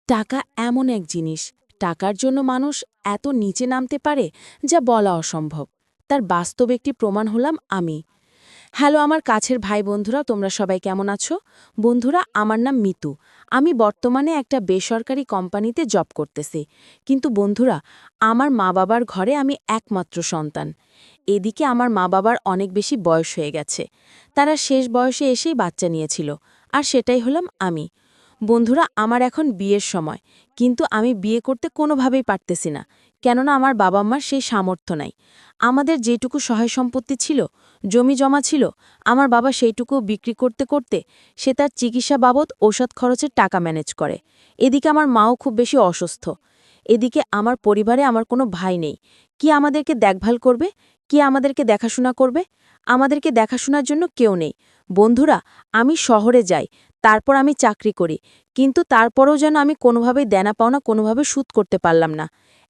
টাকা এমন এক জিনিস, টাকার জন্য মানুষ এত নিচে নামতে পারে যা বলা অসম্ভব। তার বাস্তব একটি প্রমাণ হলাম আমি। হ্যালো আমার কাছের ভাই বন্ধুরা, তোমরা সবাই কেমন আছো? বন্ধুরা, আমার নাম মিতু। আমি বর্তমানে একটা বেসরকারি কোম্পানিতে জব করতেছি। কিন্তু বন্ধুরা, আমার মা বাবার ঘরে আমি একমাত্র সন্তান। এদিকে আমার মা বাবার অনেক বেশি বয়স হয়ে গেছে। তারা শেষ বয়সে এসেই বাচ্চা নিয়েছিল, আর সেটাই হলাম আমি। বন্ধুরা, আমার এখন বিয়ের সময়, কিন্তু আমি বিয়ে করতে কোনোভাবেই পারতেছি না, কেননা আমার বাবা মার সেই সামর্থ্য নাই। আমাদের যেটুকু সহায় সম্পত্তি ছিল, জমি জমা ছিল, আমার বাবা সেইটুকু বিক্রি করতে করতে সে তার চিকিৎসা বাবদ ঔষধ খরচের টাকা ম্যানেজ করে। এদিকে আমার মাও খুব বেশি অসুস্থ। এদিকে আমার পরিবারে আমার কোনো ভাই নেই। কি আমাদেরকে দেখভাল করবে? কি আমাদেরকে দেখাশোনা করবে? আমাদেরকে দেখাশোনার জন্য কেউ নেই। বন্ধুরা, আমি শহরে যাই, তারপর আমি চাকরি করি, কিন্তু তারপরেও যেন আমি কোনোভাবেই দেনা পাওনা কোনোভাবে শোধ করতে পারলাম না।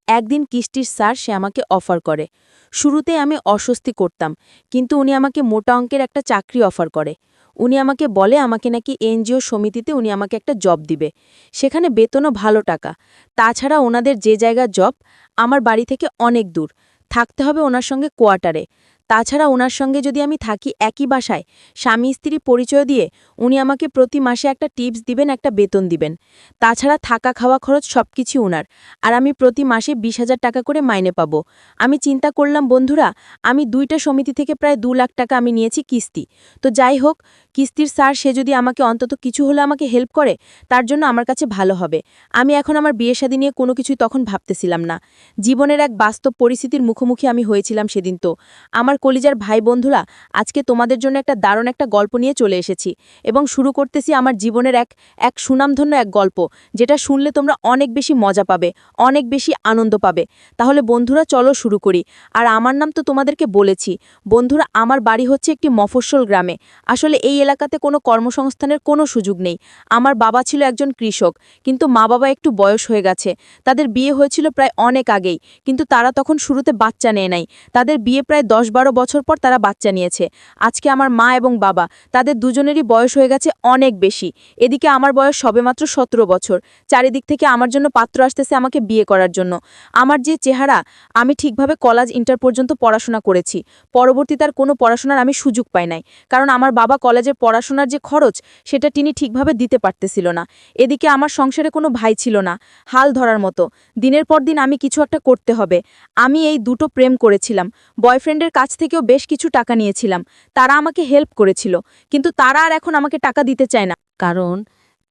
একদিন কিস্তির স্যার সে আমাকে অফার করে। শুরুতে আমি অস্বস্তি করতাম, কিন্তু উনি আমাকে মোটা অঙ্কের একটা চাকরি অফার করে। উনি আমাকে বলে আমাকে নাকি এনজিও সমিতিতে উনি আমাকে একটা জব দিবে। সেখানে বেতনও ভালো টাকা। তাছাড়া ওনাদের যে জায়গার জব আমার বাড়ি থেকে অনেক দূর, থাকতে হবে ওনার সঙ্গে কোয়ার্টারে। তাছাড়া ওনার সঙ্গে যদি আমি থাকি একই বাসায়, স্বামী স্ত্রী পরিচয় দিয়ে উনি আমাকে প্রতি মাসে একটা টিপস দিবেন, একটা বেতন দিবেন। তাছাড়া থাকা খাওয়া খরচ সবকিছু ওনার। আর আমি প্রতি মাসে ২০,০০০ টাকা করে মাইনে পাব। আমি চিন্তা করলাম বন্ধুরা, আমি ২টা সমিতি থেকে প্রায় ২ লাখ টাকা আমি নিয়েছি কিস্তি। তো যাই হোক, কিস্তির স্যার সে যদি আমাকে অন্তত কিছু হলে আমাকে হেল্প করে, তার জন্য আমার কাছে ভালো হবে। আমি এখন আমার বিয়ে শাদী নিয়ে কোনো কিছুই তখন ভাবতেছিলাম না। জীবনের এক বাস্তব পরিস্থিতির মুখোমুখি আমি হয়েছিলাম সেদিন। তো আমার কলিজার ভাই বন্ধুরা, আজকে তোমাদের জন্য একটা দারুণ একটা গল্প নিয়ে চলে এসেছি, এবং শুরু করতেছি আমার জীবনের এক এক সুনামধন্য এক গল্প, যেটা শুনলে তোমরা অনেক বেশি মজা পাবে, অনেক বেশি আনন্দ পাবে। তাহলে বন্ধুরা চলো শুরু করি। আর আমার নাম তো তোমাদেরকে বলেছি। বন্ধুরা, আমার বাড়ি হচ্ছে একটি মফস্বল গ্রামে। আসলে এই এলাকাতে কোনো কর্মসংস্থানের কোনো সুযোগ নেই। আমার বাবা ছিল একজন কৃষক, কিন্তু মা বাবা একটু বয়স হয়ে গেছে। তাদের বিয়ে হয়েছিল প্রায় অনেক আগেই, কিন্তু তারা তখন শুরুতে বাচ্চা নেয় নাই। তাদের বিয়ে প্রায় ১০-১২ বছর পর তারা বাচ্চা নিয়েছে। আজকে আমার মা এবং বাবা, তাদের দুজনেরই বয়স হয়ে গেছে অনেক বেশি। এদিকে আমার বয়স সবেমাত্র ১৭ বছর। চারিদিক থেকে আমার জন্য পাত্র আসতেছে আমাকে বিয়ে করার জন্য। আমার যে চেহারা, আমি ঠিকভাবে কলেজ ইন্টার পর্যন্ত পড়াশোনা করেছি। পরবর্তীতে আর কোনো পড়াশোনার আমি সুযোগ পাই নাই, কারণ আমার বাবা কলেজের পড়াশোনার যে খরচ, সেটা তিনি ঠিকভাবে দিতে পারতেছিল না। এদিকে আমার সংসারে কোনো ভাই ছিল না, হাল ধরার মতো। দিনের পর দিন আমি কিছু একটা করতে হবে। আমি এই দুটো প্রেম করেছিলাম, বয়ফ্রেন্ডের কাছ থেকেও বেশ কিছু টাকা নিয়েছিলাম। তারা আমাকে হেল্প করেছিল, কিন্তু তারা আর এখন আমাকে টাকা দিতে চায় না, কারণ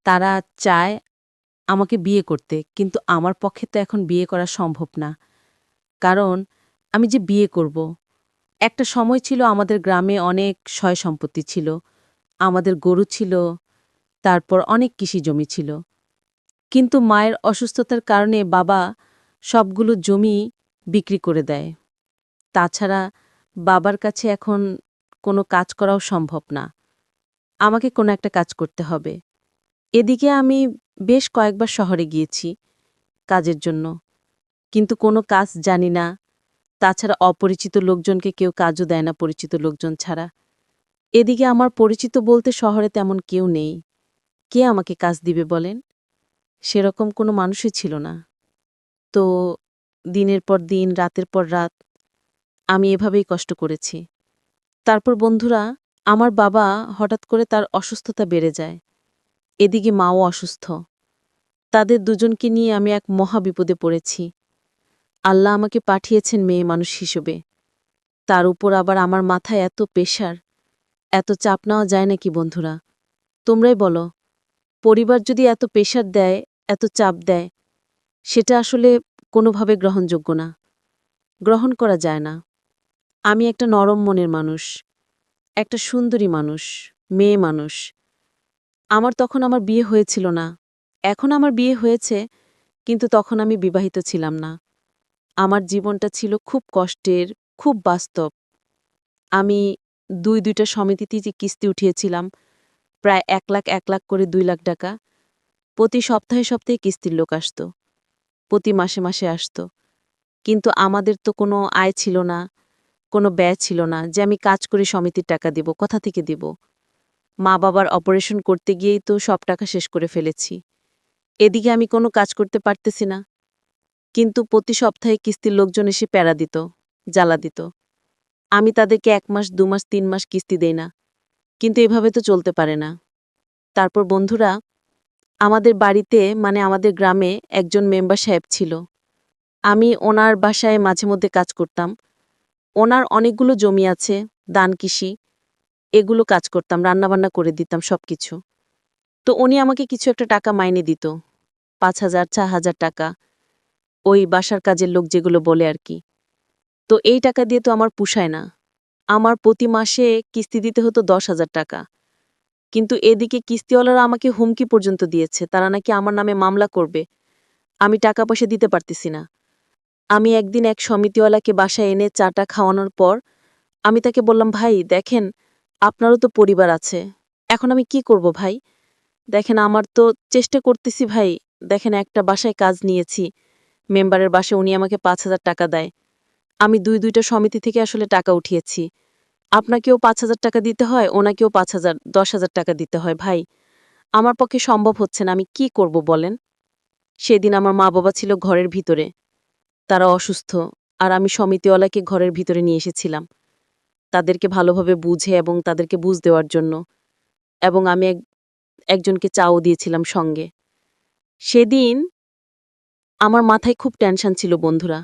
তারা চায় আমাকে বিয়ে করতে। কিন্তু আমার পক্ষে তো এখন বিয়ে করা সম্ভব না, কারণ আমি যে বিয়ে করব। একটা সময় ছিল আমাদের গ্রামে অনেক সয় সম্পত্তি ছিল, আমাদের গরু ছিল, তারপর অনেক কৃষি জমি ছিল। কিন্তু মায়ের অসুস্থতার কারণে বাবা সবগুলো জমি বিক্রি করে দেয়। তাছাড়া বাবার কাছে এখন কোনো কাজ করাও সম্ভব না। আমাকে কোনো একটা কাজ করতে হবে। এদিকে আমি বেশ কয়েকবার শহরে গিয়েছি কাজের জন্য, কিন্তু কোনো কাজ জানি না। তাছাড়া অপরিচিত লোকজনকে কেউ কাজও দেয় না পরিচিত লোকজন ছাড়া। এদিকে আমার পরিচিত বলতে শহরে তেমন কেউ নেই। কে আমাকে কাজ দিবে বলেন? সেরকম কোনো মানুষই ছিল না। তো দিনের পর দিন, রাতের পর রাত আমি এভাবেই কষ্ট করেছি। তারপর বন্ধুরা, আমার বাবা হঠাৎ করে তার অসুস্থতা বেড়ে যায়। এদিকে মাও অসুস্থ। তাদের দুজনকে নিয়ে আমি এক মহা বিপদে পড়েছি। আল্লাহ আমাকে পাঠিয়েছেন মেয়ে মানুষ হিসেবে। তার উপর আবার আমার মাথায় এত প্রেশার, এত চাপ নেওয়া যায় নাকি বন্ধুরা? তোমরাই বলো, পরিবার যদি এত প্রেশার দেয়, এত চাপ দেয়, সেটা আসলে কোনোভাবে গ্রহণযোগ্য না। গ্রহণ করা যায় না। আমি একটা নরম মনের মানুষ, একটা সুন্দরী মানুষ, মেয়ে মানুষ। আমার তখন আমার বিয়ে হয়েছিল না। এখন আমার বিয়ে হয়েছে, কিন্তু তখন আমি বিবাহিত ছিলাম না। আমার জীবনটা ছিল খুব কষ্টের, খুব বাস্তব। আমি ২টা সমিতিতে যে কিস্তি উঠিয়েছিলাম, প্রায় ১ লাখ করে ২ লাখ টাকা। প্রতি সপ্তাহে সপ্তাহে কিস্তির লোক আসত, প্রতি মাসে মাসে আসত। কিন্তু আমাদের তো কোনো আয় ছিল না, কোনো ব্যয় ছিল না যে আমি কাজ করে সমিতির টাকা দিব, কোথা থেকে দিব? মা বাবার অপারেশন করতে গিয়েই তো সব টাকা শেষ করে ফেলেছি। এদিকে আমি কোনো কাজ করতে পারতেছি না, কিন্তু প্রতি সপ্তাহে কিস্তির লোকজন এসে প্যারা দিত, জ্বালা দিত। আমি তাদেরকে 1 মাস 2 মাস 3 মাস কিস্তি দেই না, কিন্তু এভাবে তো চলতে পারে না। তারপর বন্ধুরা, আমাদের বাড়িতে মানে আমাদের গ্রামে একজন মেম্বার সাহেব ছিল। আমি ওনার বাসায় মাঝে মধ্যে কাজ করতাম। ওনার অনেকগুলো জমি আছে, দান কৃষি, এগুলো কাজ করতাম, রান্নাবান্না করে দিতাম সবকিছু। তো উনি আমাকে কিছু একটা টাকা মাইনে দিত, 5,000 4,000 টাকা, ওই বাসার কাজের লোক যেগুলো বলে আর কি। তো এই টাকা দিয়ে তো আমার পুষায় না। আমার প্রতি মাসে কিস্তি দিতে হতো 10,000 টাকা। কিন্তু এদিকে কিস্তিওয়ালারা আমাকে হুমকি পর্যন্ত দিয়েছে, তারা নাকি আমার নামে মামলা করবে। আমি টাকা পয়সা দিতে পারতেছি না। আমি একদিন এক সমিতিওয়ালাকে বাসায় এনে চাটা খাওয়ানোর পর আমি তাকে বললাম, ভাই দেখেন, আপনারও তো পরিবার আছে, এখন আমি কি করব ভাই? দেখেন আমার তো চেষ্টা করতেছি ভাই, দেখেন একটা বাসায় কাজ নিয়েছি, মেম্বারের বাসায় উনি আমাকে 5,000 টাকা দেয়। আমি দুইটা সমিতি থেকে আসলে টাকা উঠিয়েছি। আপনাকেও 5,000 টাকা দিতে হয়, ওনাকেও 5,000 10,000 টাকা দিতে হয় ভাই। আমার পক্ষে সম্ভব হচ্ছে না, আমি কি করব বলেন? সেদিন আমার মা-বাবা ছিল ঘরের ভিতরে। তারা অসুস্থ, আর আমি সমিতিওয়ালাকে ঘরের ভিতরে নিয়ে এসেছিলাম, তাদেরকে ভালোভাবে বুঝে এবং তাদেরকে বুঝ দেওয়ার জন্য। এবং আমি একজনকে চাও দিয়েছিলাম সঙ্গে। সেদিন আমার মাথায় খুব টেনশন ছিল বন্ধুরা।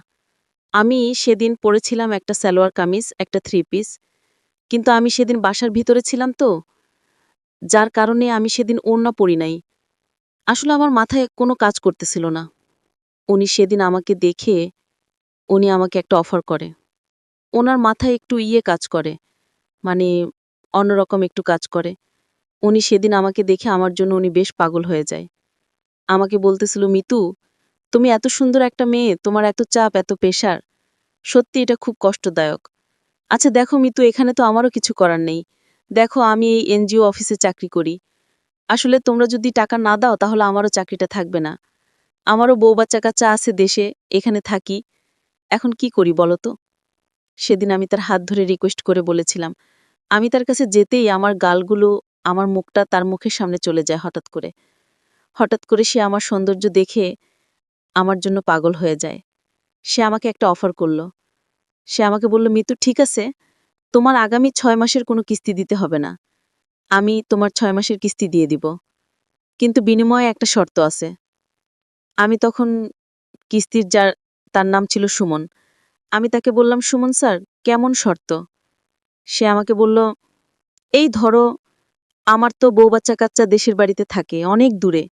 আমি সেদিন পড়েছিলাম একটা সালোয়ার কামিজ, একটা 3 পিস। কিন্তু আমি সেদিন বাসার ভিতরে ছিলাম তো, যার কারণে আমি সেদিন ওড়না পরি নাই। আসলে আমার মাথায় কোনো কাজ করতেছিল না। উনি সেদিন আমাকে দেখে উনি আমাকে একটা অফার করে। ওনার মাথায় একটু কাজ করে, মানে অন্যরকম একটু কাজ করে। উনি সেদিন আমাকে দেখে আমার জন্য উনি বেশ পাগল হয়ে যায়। আমাকে বলতেছিল, মিতু, তুমি এত সুন্দর একটা মেয়ে, তোমার এত চাপ, এত প্রেশার। সত্যি এটা খুব কষ্টদায়ক। আচ্ছা দেখো মিতু, এখানে তো আমারও কিছু করার নেই। দেখো আমি এই এনজিও অফিসে চাকরি করি। আসলে তোমরা যদি টাকা না দাও তাহলে আমারও চাকরিটা থাকবে না। আমারও বউ বাচ্চা কাচ্চা আছে দেশে, এখানে থাকি। এখন কি করি বলো তো? সেদিন আমি তার হাত ধরে রিকোয়েস্ট করে বলেছিলাম। আমি তার কাছে যেতেই আমার গালগুলো, আমার মুখটা তার মুখের সামনে চলে যায় হঠাৎ করে। হঠাৎ করে সে আমার সৌন্দর্য দেখে আমার জন্য পাগল হয়ে যায়। সে আমাকে একটা অফার করল। সে আমাকে বলল, মিতু ঠিক আছে, তোমার আগামী 6 মাসের কোনো কিস্তি দিতে হবে না। আমি তোমার 6 মাসের কিস্তি দিয়ে দিব। কিন্তু বিনিময়ে একটা শর্ত আছে। আমি তখন কিস্তির তার নাম ছিল সুমন। আমি তাকে বললাম, সুমন স্যার, কেমন শর্ত? সে আমাকে বলল, এই ধরো, আমার তো বউ বাচ্চা কাচ্চা দেশের বাড়িতে থাকে অনেক দূরে।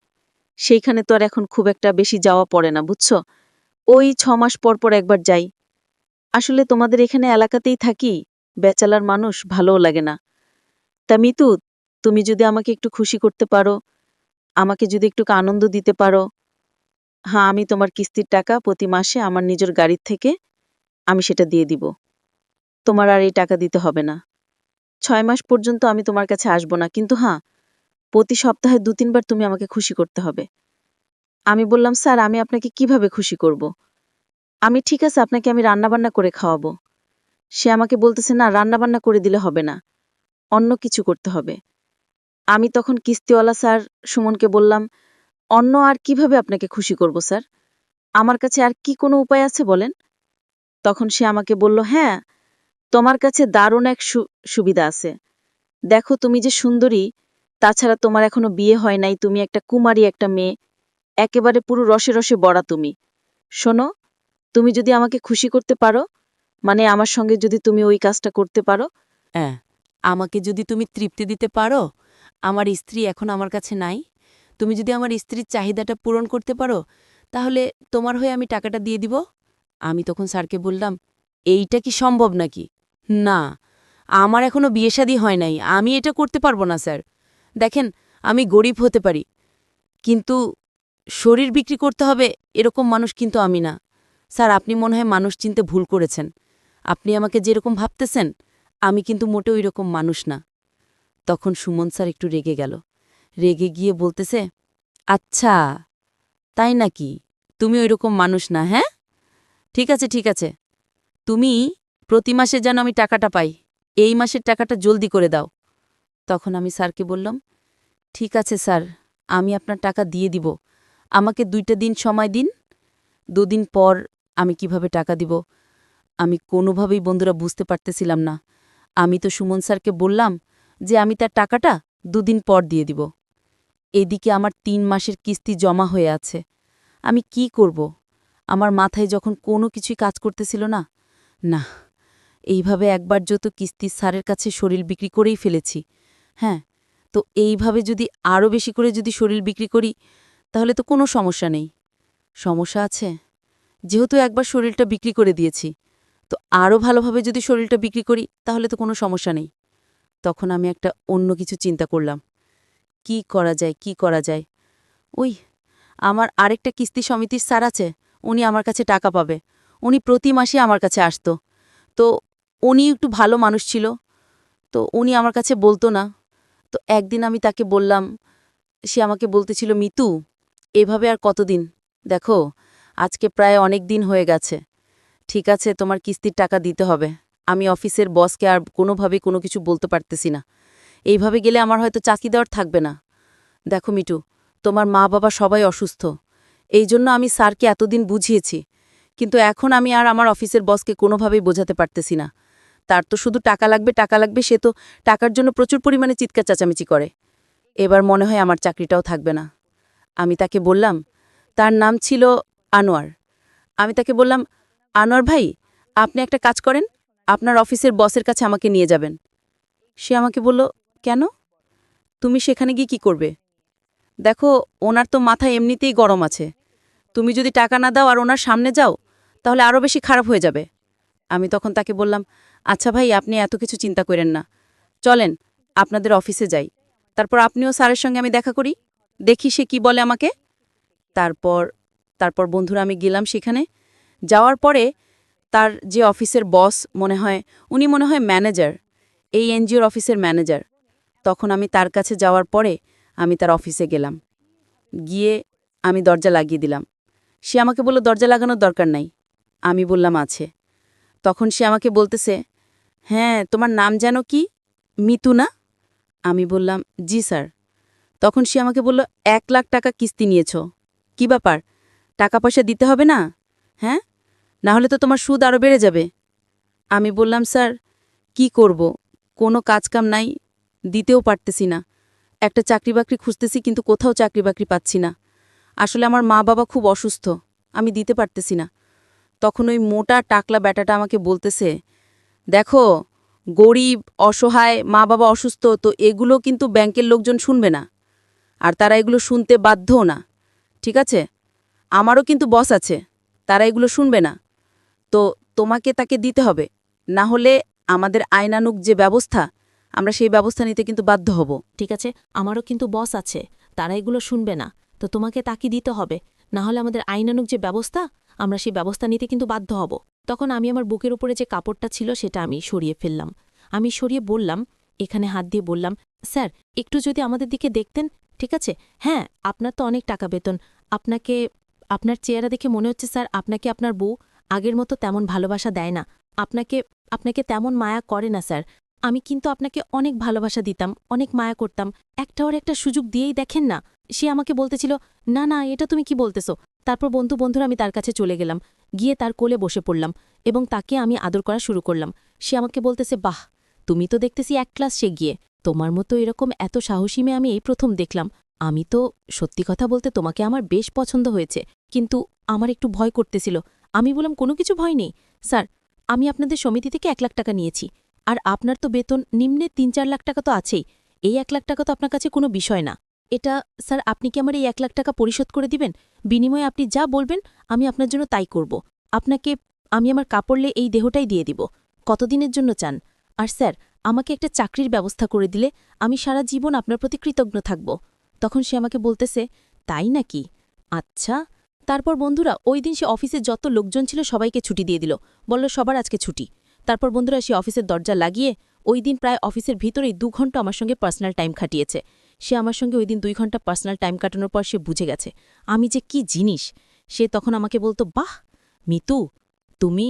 সেইখানে তো আর এখন খুব একটা বেশি যাওয়া পড়ে না, বুঝছো? ওই 6 মাস পর পর একবার যাই। আসলে তোমাদের এখানে এলাকাতেই থাকি, ব্যাচেলার মানুষ, ভালোও লাগে না। তা মিতু, তুমি যদি আমাকে একটু খুশি করতে পারো, আমাকে যদি একটু আনন্দ দিতে পারো, হ্যাঁ, আমি তোমার কিস্তির টাকা প্রতি মাসে আমার নিজের গাড়ির থেকে আমি সেটা দিয়ে দিব। তোমার আর এই টাকা দিতে হবে না। 6 মাস পর্যন্ত আমি তোমার কাছে আসব না, কিন্তু হ্যাঁ, প্রতি সপ্তাহে 2-3 বার তুমি আমাকে খুশি করতে হবে। আমি বললাম, স্যার আমি আপনাকে কিভাবে খুশি করব? আমি ঠিক আছে, আপনাকে আমি রান্নাবান্না করে খাওয়াবো। সে আমাকে বলতেছে, না রান্নাবান্না করে দিলে হবে না, অন্য কিছু করতে হবে। আমি তখন কিস্তিওয়ালা স্যার সুমনকে বললাম, অন্য আর কিভাবে আপনাকে খুশি করব স্যার? আমার কাছে আর কি কোনো উপায় আছে বলেন? তখন সে আমাকে বলল, হ্যাঁ, তোমার কাছে দারুণ এক সুবিধা আছে। দেখো তুমি যে সুন্দরী, তাছাড়া তোমার এখনো বিয়ে হয় নাই, তুমি একটা কুমারী একটা মেয়ে, একেবারে পুরো রসে রসে বড়া তুমি। শোনো, তুমি যদি আমাকে খুশি করতে পারো, মানে আমার সঙ্গে যদি তুমি ওই কাজটা করতে পারো, হ্যাঁ, আমাকে যদি তুমি তৃপ্তি দিতে পারো, আমার স্ত্রী এখন আমার কাছে নাই, তুমি যদি আমার স্ত্রীর চাহিদাটা পূরণ করতে পারো, তাহলে তোমার হয়ে আমি টাকাটা দিয়ে দিব। আমি তখন স্যারকে বললাম, এইটা কি সম্ভব নাকি? না, আমার এখনো বিয়ে শাদী হয় নাই, আমি এটা করতে পারবো না স্যার। দেখেন, আমি গরিব হতে পারি, কিন্তু শরীর বিক্রি করতে হবে এরকম মানুষ কিন্তু আমি না। স্যার আপনি মনে হয় মানুষ চিনতে ভুল করেছেন। আপনি আমাকে যেরকম ভাবতেছেন, আমি কিন্তু মোটেও এরকম মানুষ না। তখন সুমন স্যার একটু রেগে গেল। রেগে গিয়ে বলতেছে, আচ্ছা তাই নাকি, তুমি ওইরকম মানুষ না, হ্যাঁ? ঠিক আছে ঠিক আছে, তুমি প্রতি মাসে যেন আমি টাকাটা পাই, এই মাসের টাকাটা জলদি করে দাও। তখন আমি স্যারকে বললাম, ঠিক আছে স্যার, আমি আপনার টাকা দিয়ে দিব। আমাকে 2টা দিন সময় দিন। 2 দিন পর আমি কিভাবে টাকা দিব? আমি কোনোভাবেই বন্ধুরা বুঝতে পারতেছিলাম না। আমি তো সুমন স্যারকে বললাম যে আমি তার টাকাটা 2 দিন পর দিয়ে দিব। এদিকে আমার 3 মাসের কিস্তি জমা হয়ে আছে। আমি কি করব? আমার মাথায় যখন কোনো কিছুই কাজ করতেছিল না। না, এইভাবে একবার যত কিস্তি স্যারের কাছে শরীর বিক্রি করেই ফেলেছি। হ্যাঁ, তো এইভাবে যদি আরও বেশি করে যদি শরীর বিক্রি করি তাহলে তো কোনো সমস্যা নেই। সমস্যা আছে? যেহেতু একবার শরীরটা বিক্রি করে দিয়েছি, তো আরও ভালোভাবে যদি শরীরটা বিক্রি করি তাহলে তো কোনো সমস্যা নেই। তখন আমি একটা অন্য কিছু চিন্তা করলাম। কি করা যায়, কি করা যায়? ওই আমার আরেকটা কিস্তি সমিতির স্যার আছে, উনি আমার কাছে টাকা পাবে। উনি প্রতি মাসে আমার কাছে আসতো। তো উনি একটু ভালো মানুষ ছিল, তো উনি আমার কাছে বলতো না। তো একদিন আমি তাকে বললাম, সে আমাকে বলতেছিল, মিতু, এভাবে আর কতদিন? দেখো, আজকে প্রায় অনেক দিন হয়ে গেছে। ঠিক আছে, তোমার কিস্তির টাকা দিতে হবে। আমি অফিসের বসকে আর কোনোভাবে কোনো কিছু বলতে পারতেছি না। এইভাবে গেলে আমার হয়তো চাকরি দেওয়ার থাকবে না। দেখো মিটু, তোমার মা বাবা সবাই অসুস্থ। এই জন্য আমি স্যারকে এতদিন বুঝিয়েছি, কিন্তু এখন আমি আর আমার অফিসের বসকে কোনোভাবেই বোঝাতে পারতেছি না। তার তো শুধু টাকা লাগবে, টাকা লাগবে, সে তো টাকার জন্য প্রচুর পরিমাণে চিৎকার চেঁচামেচি করে। এবার মনে হয় আমার চাকরিটাও থাকবে না। আমি তাকে বললাম, তার নাম ছিল আনোয়ার। আমি তাকে বললাম, আনোয়ার ভাই, আপনি একটা কাজ করেন, আপনার অফিসের বসের কাছে আমাকে নিয়ে যাবেন। সে আমাকে বলল, কেন? তুমি সেখানে গিয়ে কি করবে? দেখো, ওনার তো মাথা এমনিতেই গরম আছে। তুমি যদি টাকা না দাও আর ওনার সামনে যাও, তাহলে আরও বেশি খারাপ হয়ে যাবে। আমি তখন তাকে বললাম, আচ্ছা ভাই, আপনি এত কিছু চিন্তা করেন না। চলেন, আপনাদের অফিসে যাই। তারপর আপনিও স্যারের সঙ্গে আমি দেখা করি, দেখি সে কি বলে আমাকে। তারপর তারপর বন্ধুরা আমি গেলাম সেখানে। যাওয়ার পরে তার যে অফিসের বস উনি মনে হয় ম্যানেজার, এই এনজিওর অফিসের ম্যানেজার। তখন আমি তার কাছে যাওয়ার পরে আমি তার অফিসে গেলাম। গিয়ে আমি দরজা লাগিয়ে দিলাম। সে আমাকে বলল, দরজা লাগানোর দরকার নাই। আমি বললাম, আছে। তখন সে আমাকে বলতেছে, হ্যাঁ, তোমার নাম যেন কি? মিতু না? আমি বললাম, জি স্যার। তখন সে আমাকে বলল, 1 লাখ টাকা কিস্তি নিয়েছ। কি ব্যাপার? টাকা পয়সা দিতে হবে না? হ্যাঁ, না হলে তো তোমার সুদ আরও বেড়ে যাবে। আমি বললাম, স্যার, কি করব, কোনো কাজকাম নাই, দিতেও পারতেছি না। একটা চাকরি বাকরি খুঁজতেছি, কিন্তু কোথাও চাকরি বাকরি পাচ্ছি না। আসলে আমার মা বাবা খুব অসুস্থ, আমি দিতে পারতেছি না। তখন ওই মোটা টাকলা ব্যাটাটা আমাকে বলতেছে, দেখো, গরিব, অসহায়, মা বাবা অসুস্থ, তো এগুলো কিন্তু ব্যাংকের লোকজন শুনবে না, আর তারা এগুলো শুনতে বাধ্যও না। ঠিক আছে? আমারও কিন্তু বস আছে, তারা এগুলো শুনবে না। তো তোমাকে তাকে দিতে হবে, না হলে আমাদের আইনানুগ যে ব্যবস্থা, আমরা সেই ব্যবস্থা নিতে কিন্তু বাধ্য হব। ঠিক আছে, আমারও কিন্তু বস আছে, তারা এগুলো শুনবে না, তো তোমাকে তাকে দিতে হবে, না হলে আমাদের আইনানুগ যে ব্যবস্থা, আমরা সেই ব্যবস্থা নিতে কিন্তু বাধ্য হব। তখন আমি আমার বুকের উপরে যে কাপড়টা ছিল সেটা আমি সরিয়ে ফেললাম। আমি সরিয়ে বললাম, এখানে হাত দিয়ে বললাম, স্যার, একটু যদি আমাদের দিকে দেখতেন। ঠিক আছে? হ্যাঁ, আপনার তো অনেক টাকা বেতন, আপনাকে, আপনার চেহারা দেখে মনে হচ্ছে স্যার আপনাকে আপনার বউ আগের মতো তেমন ভালোবাসা দেয় না, আপনাকে আপনাকে তেমন মায়া করে না স্যার। আমি কিন্তু আপনাকে অনেক ভালোবাসা দিতাম, অনেক মায়া করতাম, একটার একটা সুযোগ দিয়েই দেখেন না। সে আমাকে বলতেছিল, না না, এটা তুমি কি বলতেছো? তারপর বন্ধুরা আমি তার কাছে চলে গেলাম, গিয়ে তার কোলে বসে পড়লাম এবং তাকে আমি আদর করা শুরু করলাম। সে আমাকে বলতেছে, বাহ, তুমি তো দেখতেছি 1 ক্লাস সে গিয়ে, তোমার মতো এরকম এত সাহসী মেয়ে আমি এই প্রথম দেখলাম। আমি তো সত্যি কথা বলতে তোমাকে আমার বেশ পছন্দ হয়েছে, কিন্তু আমার একটু ভয় করতেছিল। আমি বললাম, কোনো কিছু ভয় নেই স্যার, আমি আপনাদের সমিতি থেকে 1 লাখ টাকা নিয়েছি, আর আপনার তো বেতন নিম্নে 3-4 লাখ টাকা তো আছেই, এই 1 লাখ টাকা তো আপনার কাছে কোনো বিষয় না। এটা, স্যার, আপনি কি আমার এই 1 লাখ টাকা পরিশোধ করে দিবেন? বিনিময়ে আপনি যা বলবেন আমি আপনার জন্য তাই করব। আপনাকে আমি আমার কাপড়লে এই দেহটাই দিয়ে দিব। কতদিনের জন্য চান? আর স্যার, আমাকে একটা চাকরির ব্যবস্থা করে দিলে আমি সারা জীবন আপনার প্রতি কৃতজ্ঞ থাকব। তখন সে আমাকে বলতেছে, তাই নাকি? আচ্ছা। তারপর বন্ধুরা, ওই দিন সে অফিসে যত লোকজন ছিল সবাইকে ছুটি দিয়ে দিল, বলল সবার আজকে ছুটি। তারপর বন্ধুরা সে অফিসের দরজা লাগিয়ে ওই দিন প্রায় অফিসের ভিতরেই 2 ঘন্টা আমার সঙ্গে পার্সোনাল টাইম কাটিয়েছে। সে আমার সঙ্গে ওই দিন 2 ঘন্টা পার্সোনাল টাইম কাটানোর পর সে বুঝে গেছে আমি যে কি জিনিস। সে তখন আমাকে বলতো, বাহ মিতু, তুমি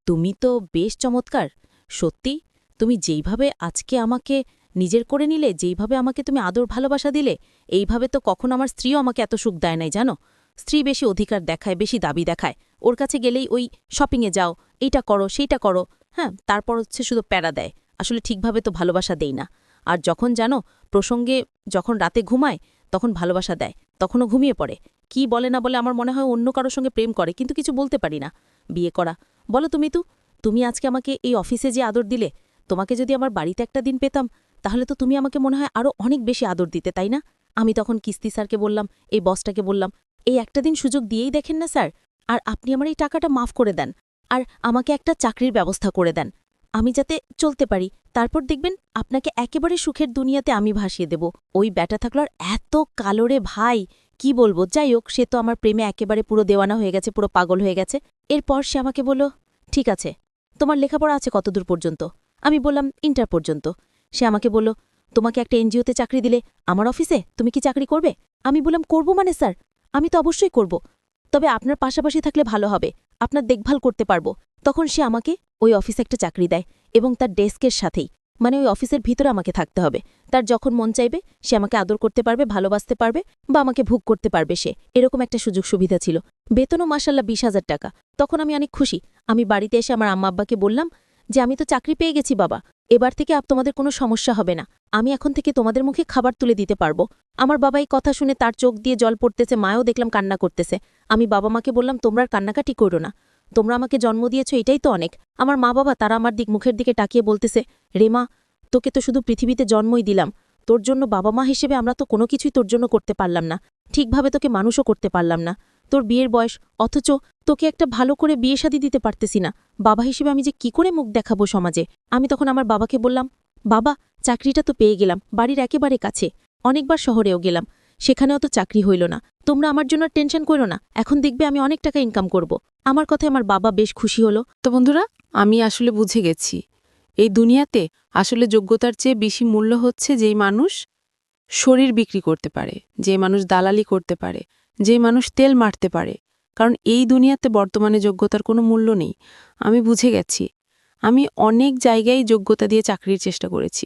তুমি তো বেশ চমৎকার। সত্যি, তুমি যেইভাবে আজকে আমাকে নিজের করে নিলে, যেইভাবে আমাকে তুমি আদর ভালোবাসা দিলে, এইভাবে তো কখনো আমার স্ত্রীও আমাকে এত সুখ দেয় নাই জানো। স্ত্রী বেশি অধিকার দেখায়, বেশি দাবি দেখায়। ওর কাছে গেলেই ওই শপিংয়ে যাও, এইটা করো, সেইটা করো, হ্যাঁ, তারপর হচ্ছে শুধু প্যারা দেয়। আসলে ঠিকভাবে তো ভালোবাসা দেই না। আর যখন জানো প্রসঙ্গে যখন রাতে ঘুমায় তখন ভালোবাসা দেয়, তখনও ঘুমিয়ে পড়ে। কি বলে না বলে আমার মনে হয় অন্য কারোর সঙ্গে প্রেম করে, কিন্তু কিছু বলতে পারি না। বিয়ে করা। বলো তুমি আজকে আমাকে এই অফিসে যে আদর দিলে, তোমাকে যদি আমার বাড়িতে একটা দিন পেতাম তাহলে তো তুমি আমাকে মনে হয় আরও অনেক বেশি আদর দিতে, তাই না? আমি তখন কিস্তি স্যারকে বললাম, এই বসটাকে বললাম, এই একটা দিন সুযোগ দিয়েই দেখেন না স্যার, আর আপনি আমার এই টাকাটা মাফ করে দেন, আর আমাকে একটা চাকরির ব্যবস্থা করে দেন, আমি যাতে চলতে পারি। তারপর দেখবেন আপনাকে একেবারে সুখের দুনিয়াতে আমি ভাসিয়ে দেব। ওই ব্যাটা থাকলো আর এত কালোরে ভাই, কি বলবো। যাই হোক, সে তো আমার প্রেমে একেবারে পুরো দেওয়ানা হয়ে গেছে, পুরো পাগল হয়ে গেছে। এরপর সে আমাকে বলল, ঠিক আছে, তোমার লেখাপড়া আছে কতদূর পর্যন্ত? আমি বললাম ইন্টার পর্যন্ত। সে আমাকে বলল, তোমাকে একটা এনজিওতে চাকরি দিলে আমার অফিসে তুমি কি চাকরি করবে? আমি বললাম, করব মানে স্যার, আমি তো অবশ্যই করব, তবে আপনার পাশাপাশি থাকলে ভালো হবে, আপনার দেখভাল করতে পারবো। তখন সে আমাকে ওই অফিসে একটা চাকরি দেয়, এবং তার ডেস্কের সাথেই, মানে ওই অফিসের ভিতরে আমাকে থাকতে হবে। তার যখন মন চাইবে সে আমাকে আদর করতে পারবে, ভালোবাসতে পারবে, বা আমাকে ভোগ করতে পারবে সে, এরকম একটা সুযোগ সুবিধা ছিল। বেতনও মাসাল্লাহ 20,000 টাকা। তখন আমি অনেক খুশি। আমি বাড়িতে এসে আমার আম্মা আব্বাকে বললাম যে আমি তো চাকরি পেয়ে গেছি বাবা, এবার থেকে তোমাদের কোনো সমস্যা হবে না, আমি এখন থেকে তোমাদের মুখে খাবার তুলে দিতে পারবো। আমার বাবা এই কথা শুনে তার চোখ দিয়ে জল পড়তেছে, মায়ও দেখলাম কান্না করতেছে। আমি বাবা মাকে বললাম, তোমরা আর কান্নাকাটি করো না, তোমরা আমাকে জন্ম দিয়েছ, এটাই তো অনেক। আমার মা বাবা তারা আমার মুখের দিকে তাকিয়ে বলতেছে, রেমা, তোকে তো শুধু পৃথিবীতে জন্মই দিলাম, তোর জন্য বাবা মা হিসেবে আমরা তো কোনো কিছুই তোর জন্য করতে পারলাম না, ঠিকভাবে তোকে মানুষও করতে পারলাম না। তোর বিয়ের বয়স, অথচ তোকে একটা ভালো করে বিয়ে শাদী দিতে পারতেছি না। বাবা হিসেবে আমি যে কি করে মুখ দেখাবো সমাজে? আমি তখন আমার বাবাকে বললাম, বাবা, চাকরিটা তো পেয়ে গেলাম, বাড়ির একেবারে কাছে, অনেকবার শহরেও গেলাম, সেখানেও তো চাকরি হইল না। তোমরা আমার জন্য টেনশন করো না, এখন দেখবে আমি অনেক টাকা ইনকাম করব। আমার কথায় আমার বাবা বেশ খুশি হলো। তো বন্ধুরা, আমি আসলে বুঝে গেছি এই দুনিয়াতে আসলে যোগ্যতার চেয়ে বেশি মূল্য হচ্ছে যেই মানুষ শরীর বিক্রি করতে পারে, যে মানুষ দালালি করতে পারে, যে মানুষ তেল মারতে পারে। কারণ এই দুনিয়াতে বর্তমানে যোগ্যতার কোনো মূল্য নেই। আমি বুঝে গেছি। আমি অনেক জায়গায় যোগ্যতা দিয়ে চাকরির চেষ্টা করেছি,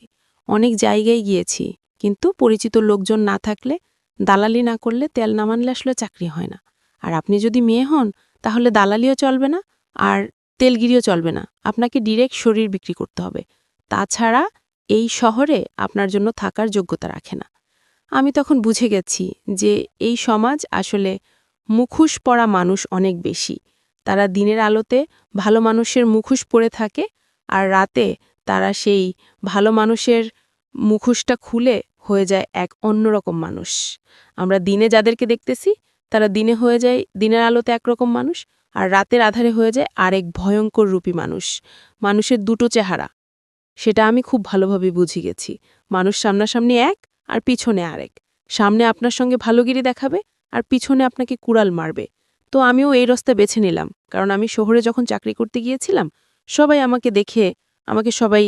অনেক জায়গায় গিয়েছি, কিন্তু পরিচিত লোকজন না থাকলে, দালালি না করলে, তেল না মানলে আসলে চাকরি হয় না। আর আপনি যদি মেয়ে হন তাহলে দালালিও চলবে না, আর তেলগিরিও চলবে না, আপনাকে ডিরেক্ট শরীর বিক্রি করতে হবে। তাছাড়া এই শহরে আপনার জন্য থাকার যোগ্যতা রাখে না। আমি তখন বুঝে গেছি যে এই সমাজ আসলে মুখোশ পরা মানুষ অনেক বেশি। তারা দিনের আলোতে ভালো মানুষের মুখোশ পরে থাকে, আর রাতে তারা সেই ভালো মানুষের মুখোশটা খুলে হয়ে যায় এক অন্যরকম মানুষ। আমরা দিনে যাদেরকে দেখতেছি তারা দিনে হয়ে যায় দিনের আলোতে একরকম মানুষ, আর রাতের আধারে হয়ে যায় আরেক ভয়ঙ্কর রূপী মানুষ। মানুষের দুটো চেহারা, সেটা আমি খুব ভালোভাবে বুঝে গেছি। মানুষ সামনাসামনি এক, আর পিছনে আরেক। সামনে আপনার সঙ্গে ভালোগিরি দেখাবে, আর পিছনে আপনাকে কুড়াল মারবে। তো আমিও এই রাস্তা বেছে নিলাম, কারণ আমি শহরে যখন চাকরি করতে গিয়েছিলাম সবাই আমাকে দেখে, সবাই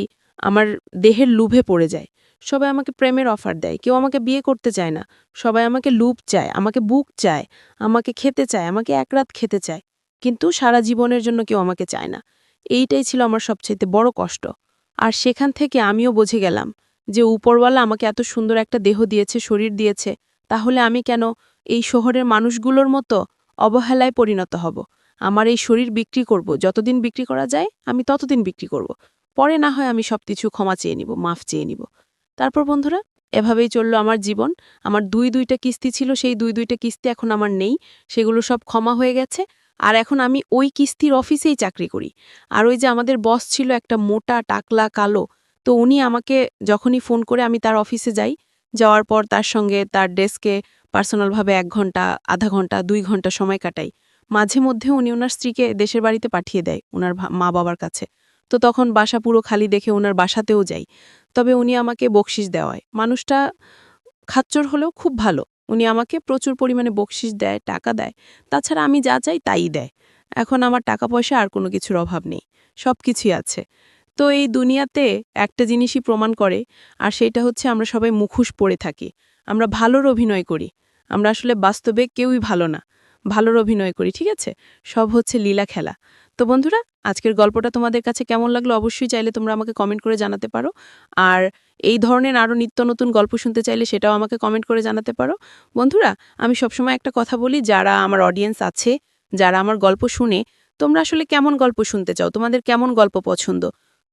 আমার দেহের লুভে পড়ে যায়। সবাই আমাকে প্রেমের অফার দেয়, কেউ আমাকে বিয়ে করতে চায় না। সবাই আমাকে লুভ চায়, আমাকে বুক চায়, আমাকে খেতে চায়, আমাকে এক রাত খেতে চায়, কিন্তু সারা জীবনের জন্য কেউ আমাকে চায় না। এইটাই ছিল আমার সবচেয়ে বড় কষ্ট। আর সেখান থেকে আমিও বুঝে গেলাম যে উপরওয়ালা আমাকে এত সুন্দর একটা দেহ দিয়েছে, শরীর দিয়েছে, তাহলে আমি কেন এই শহরের মানুষগুলোর মতো অবহেলায় পরিণত হব? আমার এই শরীর বিক্রি করব, যতদিন বিক্রি করা যায় আমি ততদিন বিক্রি করব। পরে না হয় আমি সবকিছু ক্ষমা চেয়ে নিব, মাফ চেয়ে নিব। তারপর বন্ধুরা, এভাবেই চলল আমার জীবন। আমার দুইটা কিস্তি ছিল, সেই দুইটা কিস্তি এখন আমার নেই, সেগুলো সব ক্ষমা হয়ে গেছে। আর এখন আমি ওই কিস্তির অফিসেই চাকরি করি। আর ওই যে আমাদের বস ছিল একটা মোটা টাকলা কালো, তো উনি আমাকে যখনই ফোন করে আমি তার অফিসে যাই, যাওয়ার পর তার সঙ্গে তার ডেস্কে পার্সোনালভাবে 1 ঘন্টা, আধা ঘন্টা, 2 ঘন্টা সময় কাটাই। মাঝে মধ্যে উনি ওনার স্ত্রীকে দেশের বাড়িতে পাঠিয়ে দেয়, ওনার মা বাবার কাছে। তো তখন বাসা পুরো খালি দেখে ওনার বাসাতেও যাই। তবে উনি আমাকে বকশিশ দেওয়ায়, মানুষটা খাচ্চর হলেও খুব ভালো। উনি আমাকে প্রচুর পরিমাণে বকশিশ দেয়, টাকা দেয়। তাছাড়া আমি যা চাই তাই দেয়। এখন আমার টাকা পয়সা আর কোনো কিছুর অভাব নেই, সব কিছুই আছে। তো এই দুনিয়াতে একটা জিনিসই প্রমাণ করে, আর সেটা হচ্ছে আমরা সবাই মুখোশ পরে থাকি। আমরা ভালোর অভিনয় করি, আমরা আসলে বাস্তবে কেউই ভালো না, ভালোর অভিনয় করি, ঠিক আছে? সব হচ্ছে লীলা খেলা। তো তো বন্ধুরা, আজকের গল্পটা তোমাদের কাছে কেমন লাগলো অবশ্যই চাইলে তোমরা আমাকে কমেন্ট করে জানাতে পারো। আর এই ধরনের আরও নিত্য নতুন গল্প শুনতে চাইলে সেটাও আমাকে কমেন্ট করে জানাতে পারো। বন্ধুরা, আমি সবসময় একটা কথা বলি, যারা আমার অডিয়েন্স আছে, যারা আমার গল্প শুনে, তোমরা আসলে কেমন গল্প শুনতে চাও, তোমাদের কেমন গল্প পছন্দ,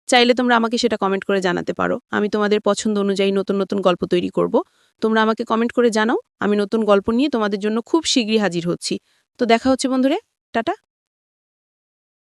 চাইলে তোমরা আমাকে সেটা কমেন্ট করে জানাতে পারো। আমি তোমাদের পছন্দ অনুযায়ী নতুন নতুন গল্প তৈরি করব। তোমরা আমাকে কমেন্ট করে জানাও, আমি নতুন গল্প নিয়ে তোমাদের জন্য খুব শীঘ্রই হাজির হচ্ছি। তো দেখা হচ্ছে বন্ধুরা, টাটা।